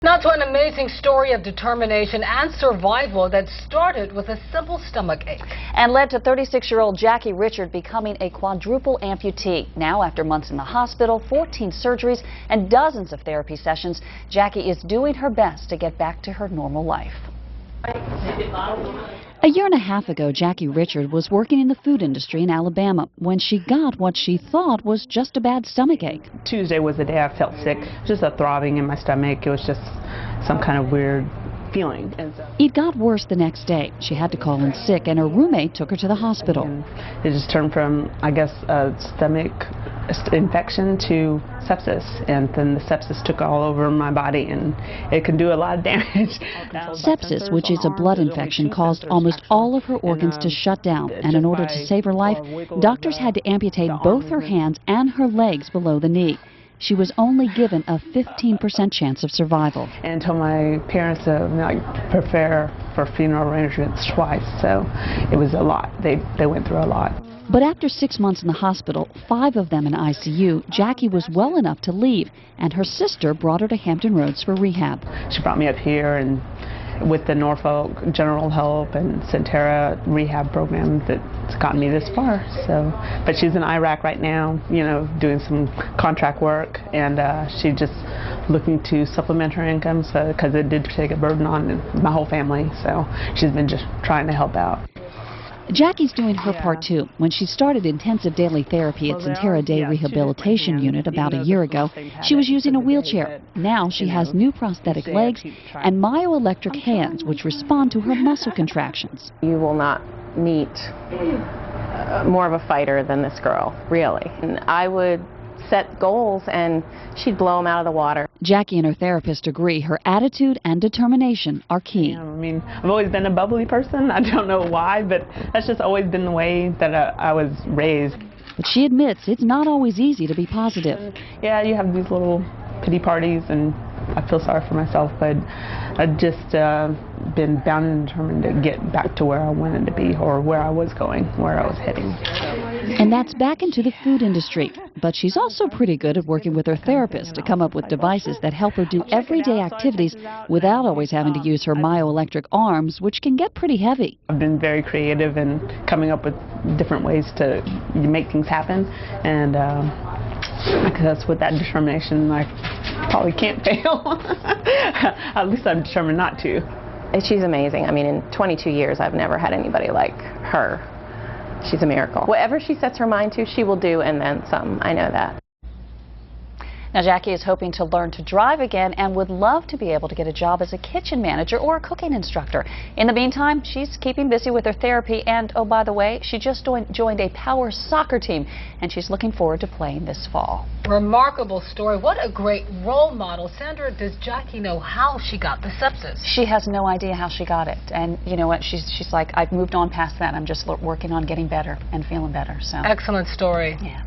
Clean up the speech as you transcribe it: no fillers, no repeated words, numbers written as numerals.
Now to an amazing story of determination and survival that started with a simple stomach ache. And led to 36-year-old Jackie Richard becoming a quadruple amputee. Now, after months in the hospital, 14 surgeries, and dozens of therapy sessions, Jackie is doing her best to get back to her normal life. A year and a half ago, Jackie Richard was working in the food industry in Alabama when she got what she thought was just a bad stomachache. Tuesday was the day I felt sick, just a throbbing in my stomach. It was just some kind of weird feeling. It got worse the next day. She had to call in sick, and her roommate took her to the hospital. And it just turned from, I guess, a stomach infection to sepsis, and then the sepsis took all over my body, and it can do a lot of damage. Sepsis, which is a blood infection, caused almost all of her organs to shut down, and in order to save her life, doctors had to amputate both her hands and her legs below the knee. She was only given a 15% chance of survival. And told my parents to prepare for funeral arrangements twice, so it was a lot. They went through a lot. But after 6 months in the hospital, 5 of them in ICU, Jackie was well enough to leave, and her sister brought her to Hampton Roads for rehab. She brought me up here, and with the NORFOLK General Help and Sentara Rehab program that's gotten me this far. So, but she's in Iraq right now, doing some contract work, and she's just looking to supplement her income, because it did take a burden on my whole family. So she's been just trying to help out. Jackie's doing her part too. When she started intensive daily therapy at Sentara Day Rehabilitation Unit about a year ago, she was using a wheelchair. Now she has new prosthetic legs and myoelectric hands, which respond to her muscle contractions. You will not meet more of a fighter than this girl, really. And I would set goals and she'd blow them out of the water. Jackie and her therapist agree her attitude and determination are key. I've always been a bubbly person. I don't know why, but that's just always been the way that I was raised. But she admits it's not always easy to be positive. Yeah, you have these little pity parties, and I feel sorry for myself, but I've just been bound and determined to get back to where I wanted to be, or where I was going, where I was heading. And that's back into the food industry. But she's also pretty good at working with her therapist to come up with devices that help her do everyday activities without always having to use her myoelectric arms, which can get pretty heavy. I've been very creative in coming up with different ways to make things happen, and I guess with that determination, I probably can't fail. At least I'm determined not to. She's amazing. I mean, in 22 years, I've never had anybody like her. She's a miracle. Whatever she sets her mind to, she will do, and then some. I know that. Now, Jackie is hoping to learn to drive again and would love to be able to get a job as a kitchen manager or a cooking instructor. In the meantime, she's keeping busy with her therapy, and oh, by the way, she just joined a power soccer team, and she's looking forward to playing this fall. Remarkable story. What a great role model. Sandra, does Jackie know how she got the sepsis? She has no idea how she got it, and you know what? She's like, I've moved on past that. I'm just working on getting better and feeling better. So excellent story. Yeah.